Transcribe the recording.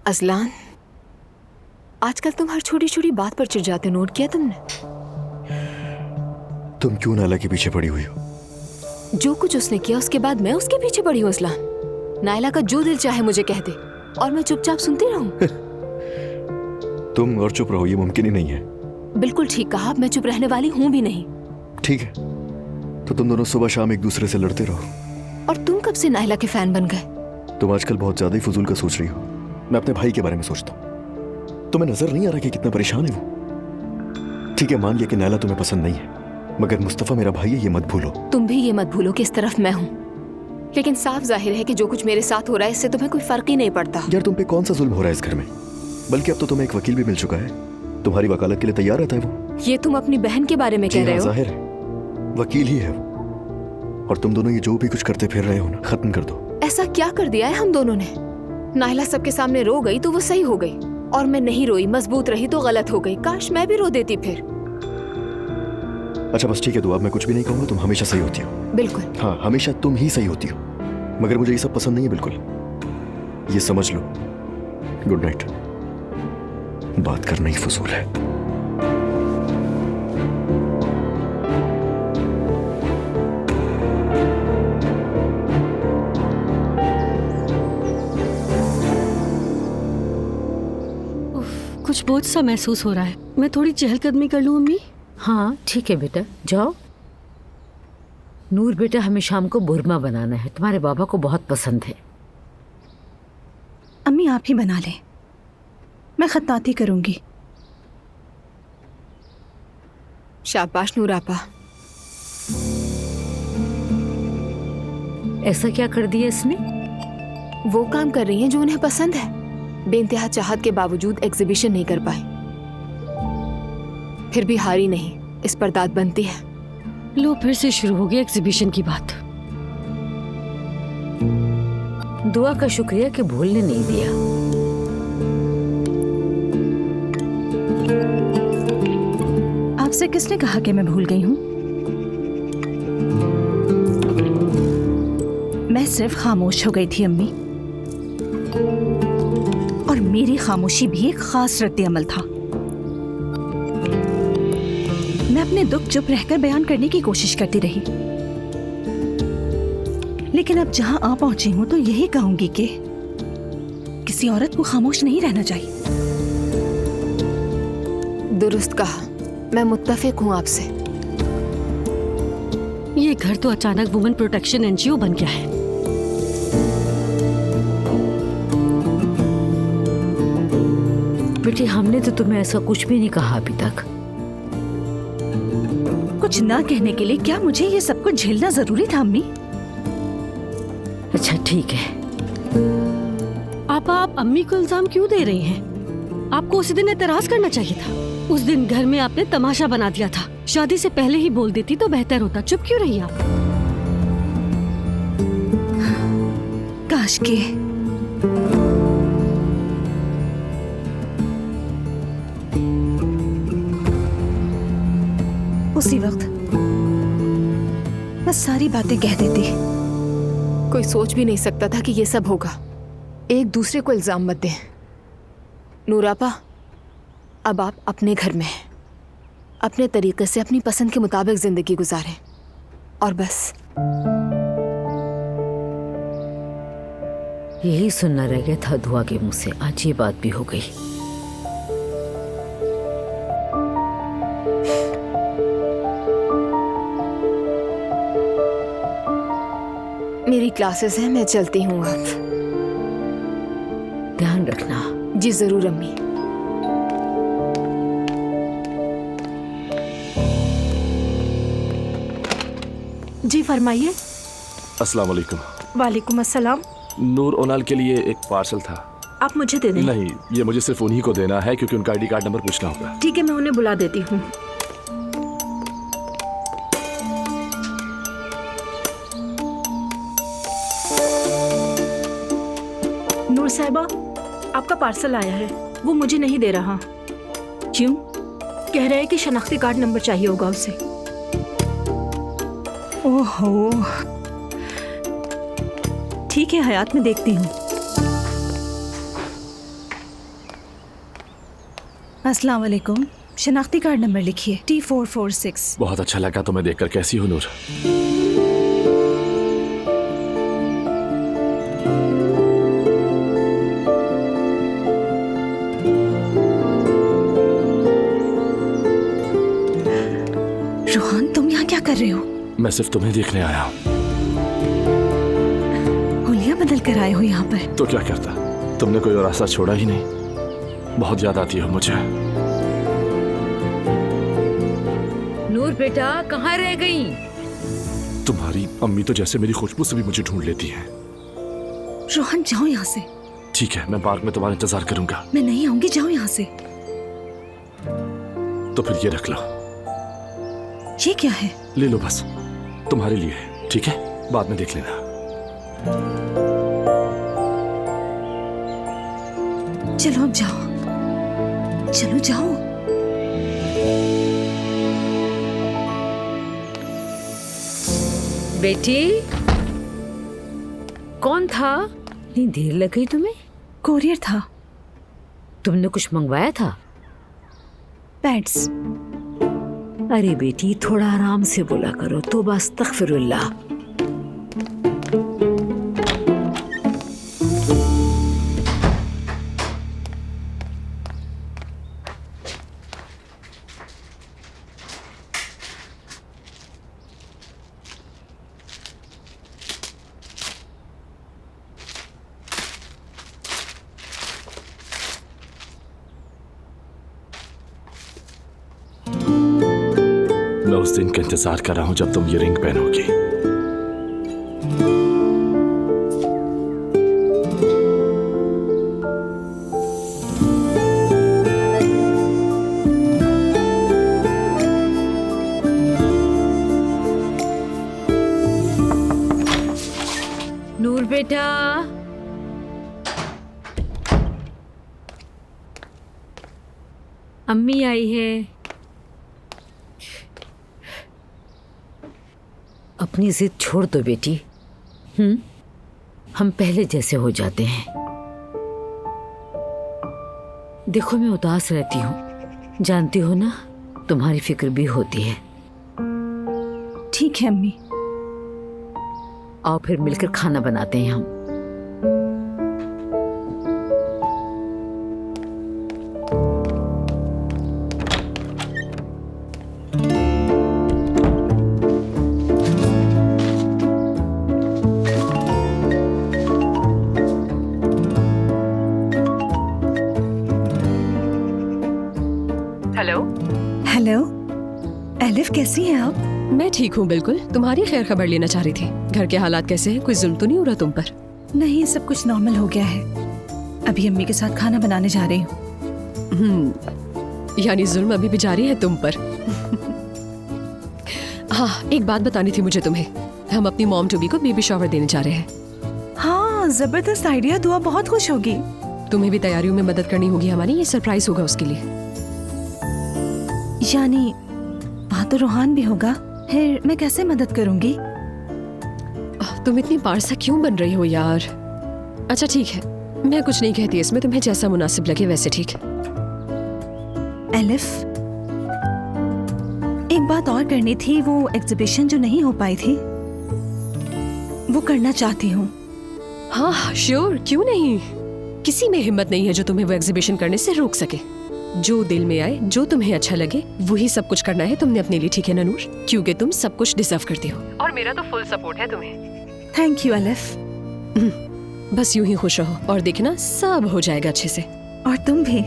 अज़लान, आजकल तुम हर छोटी छोटी बात पर चिढ़ जाते हो, नोट किया तुमने? तुम क्यों नायला के पीछे पड़ी हुई हो? जो कुछ उसने किया उसके बाद मैं उसके पीछे पड़ी हूँ अज़लान। नायला का जो दिल चाहे मुझे कह दे और मैं चुपचाप सुनती रहूं। तुम और चुप रहो, ये मुमकिन ही नहीं है। बिल्कुल ठीक कहा, मैं चुप रहने वाली हूँ भी नहीं। ठीक है, तो तुम दोनों सुबह शाम एक दूसरे से लड़ते रहो। और तुम कब से नायला के फैन बन गए? तुम आजकल बहुत ज्यादा ही फजूल का सोच रही हो। मैं अपने भाई के बारे में सोचता हूँ। तुम्हें नजर नहीं आ रहा कि कितना परेशान है वो? ठीक है, मान लिया कि नायला तुम्हें पसंद नहीं है, मगर मुस्तफा मेरा भाई है, ये मत भूलो। तुम भी ये मत भूलो कि इस तरफ मैं हूँ। लेकिन साफ जाहिर है कि जो कुछ मेरे साथ हो रहा है इससे तुम्हें कोई फर्क ही नहीं पड़ता। यार, तुम पे कौन सा जुल्म हो रहा है इस घर में? बल्कि अब तो तुम्हें एक वकील भी मिल चुका है, तुम्हारी वकालत के लिए तैयार रहता है वो। ये तुम अपनी बहन के बारे में कह रहे हो? जाहिर है, वकील ही है वो। और तुम दोनों ये जो भी कुछ करते फिर रहे हो ना, खत्म कर दो। ऐसा क्या कर दिया है हम दोनों ने? नायला सबके सामने रो गई तो वो सही हो गई, और मैं नहीं रोई, मजबूत रही तो गलत हो गई। काश मैं भी रो देती फिर। अच्छा बस ठीक है, तो अब मैं कुछ भी नहीं कहूंगा, तुम हमेशा सही होती हो। बिल्कुल। हाँ, हमेशा तुम ही सही होती हो, मगर मुझे ये सब पसंद नहीं है बिल्कुल। ये समझ लो। Good night. बात करना ही फजूल है। कुछ बोझ सा महसूस हो रहा है। मैं थोड़ी चहलकदमी कर लूं अम्मी? हाँ ठीक है बेटा, जाओ। नूर बेटा, हमें शाम को बुरमा बनाना है, तुम्हारे बाबा को बहुत पसंद है। अम्मी आप ही बना लें, मैं खत्ताती करूंगी। शाबाश नूर आपा। ऐसा क्या कर दिया इसने? वो काम कर रही हैं जो उन्हें पसंद है। बेइंतहा चाहत के बावजूद एग्जीबिशन नहीं कर पाई, फिर भी हारी नहीं, इस पर दाद बनती है। लो, फिर से शुरू हो गई एग्जीबिशन की बात। दुआ का शुक्रिया कि भूलने नहीं दिया। आपसे किसने कहा कि मैं भूल गई हूँ? मैं सिर्फ खामोश हो गई थी अम्मी, और मेरी खामोशी भी एक खास रद्द-ए-अमल था। मैं अपने दुख चुप रहकर बयान करने की कोशिश करती रही, लेकिन अब जहां आ पहुंची हूं तो यही कहूंगी कि किसी औरत को खामोश नहीं रहना चाहिए। दुरुस्त कहा, मैं मुत्तफिक हूं आपसे। ये घर तो अचानक वुमेन प्रोटेक्शन एनजीओ बन गया है। बेटी, हमने तो तुम्हें ऐसा कुछ भी नहीं कहा अभी तक। कुछ ना कहने के लिए क्या मुझे ये सब कुछ झेलना जरूरी था अम्मी? अच्छा ठीक है। आप अम्मी को इल्जाम क्यों दे रही हैं? आपको उसी दिन एतराज करना चाहिए था। उस दिन घर में आपने तमाशा बना दिया था। शादी से पहले ही बोल देती तो बेहतर होता। चुप क्यों रही आप? काश के उसी वक्त मैं सारी बातें कह देती। कोई सोच भी नहीं सकता था कि ये सब होगा। एक दूसरे को इल्जाम मत दें। नूरापा, अब आप अपने घर में हैं, अपने तरीके से अपनी पसंद के मुताबिक जिंदगी गुजारें, और बस। यही सुनना रह गया था दुआ के मुंह से। आज ये बात भी हो गई। मेरी क्लासेस हैं, मैं चलती हूँ अब। ध्यान रखना। जी जरूर अम्मी। जी फरमाइए। अस्सलाम वालेकुम। वालेकुम अस्सलाम। नूर ओनाल के लिए एक पार्सल था। आप मुझे दे दें। नहीं, ये मुझे सिर्फ उन्हीं को देना है क्योंकि उनका आईडी कार्ड नंबर पूछना होगा। ठीक है, मैं उन्हें बुला देती हूँ। नूर साहिबा, आपका पार्सल आया है। वो मुझे नहीं दे रहा। क्यों? कह रहा है कि शनाख्ती कार्ड नंबर चाहिए होगा उसे। ओहो, ठीक है हयात, में देखती हूँ। अस्सलाम वालेकुम। शनाख्ती कार्ड नंबर लिखिए T446। बहुत अच्छा लगा तुम्हें देखकर। कैसी हो नूर? रोहन, तुम यहाँ क्या कर रहे हो? मैं सिर्फ तुम्हें देखने आया हूँ। हुलिया बदल कर आए हो यहाँ पर? तो क्या करता, तुमने कोई और रास्ता छोड़ा ही नहीं। बहुत याद आती हो मुझे। नूर बेटा कहाँ रह गई? तुम्हारी अम्मी तो जैसे मेरी खुशबू से भी मुझे ढूंढ लेती हैं। रोहन, जाओ यहाँ से। ठीक है, मैं पार्क में तुम्हारा इंतजार करूंगा। मैं नहीं आऊंगी, जाओ यहाँ से। तो फिर ये रख लो। ये क्या है? ले लो, बस तुम्हारे लिए है। ठीक है, बाद में देख लेना। चलो अब जाओ, चलो जाओ। बेटी कौन था? इतनी देर लग गई तुम्हें? कोरियर था। तुमने कुछ मंगवाया था? पैड्स। अरे बेटी थोड़ा आराम से बोला करो। तो बस अस्तगफिरुल्लाह। मैं उस दिन का इंतजार कर रहा हूं जब तुम ये रिंग पहनोगी। नूर बेटा, अम्मी आई है। अपनी जिद छोड़ दो बेटी। हम पहले जैसे हो जाते हैं। देखो मैं उदास रहती हूँ, जानती हो ना, तुम्हारी फिक्र भी होती है। ठीक है अम्मी। आओ फिर मिलकर खाना बनाते हैं हम। हेलो एलिफ, कैसी हैं आप? मैं ठीक हूँ बिल्कुल। तुम्हारी खैर खबर लेना चाह रही थी। घर के हालात कैसे हैं? कोई जुल्म तो नहीं हो रहा तुम पर? नहीं, सब कुछ नॉर्मल हो गया है। अभी अम्मी के साथ खाना बनाने जा रही हूँ। यानी जुल्म अभी भी जारी है तुम पर। हाँ, एक बात बतानी थी मुझे तुम्हें। हम अपनी मॉम टू बी को बेबी शॉवर देने जा रहे हैं। हाँ, जबरदस्त आइडिया। दुआ बहुत खुश होगी। तुम्हें भी तैयारियों में मदद करनी होगी हमारी। ये सरप्राइज होगा उसके लिए। यानी वहाँ तो रोहान भी होगा, फिर मैं कैसे मदद करूंगी? तुम इतनी पारसा क्यों बन रही हो यार? अच्छा ठीक है, मैं कुछ नहीं कहती इसमें। तुम्हें जैसा मुनासिब लगे वैसे ठीक है। एलिफ, एक बात और करनी थी। वो एग्जीबिशन जो नहीं हो पाई थी, वो करना चाहती हूँ। हाँ श्योर, क्यों नहीं। किसी में हिम्मत नहीं है जो तुम्हें वो एग्जीबिशन करने से रोक सके। जो दिल में आए, जो तुम्हें अच्छा लगे, वही सब कुछ करना है तुमने अपने लिए। ठीक है ना नूर? क्योंकि तुम सब कुछ डिजर्व करती हो और मेरा तो फुल सपोर्ट है तुम्हें। Thank you elif. बस यूं ही खुश रहो और देखना सब हो जाएगा अच्छे से। और तुम भी।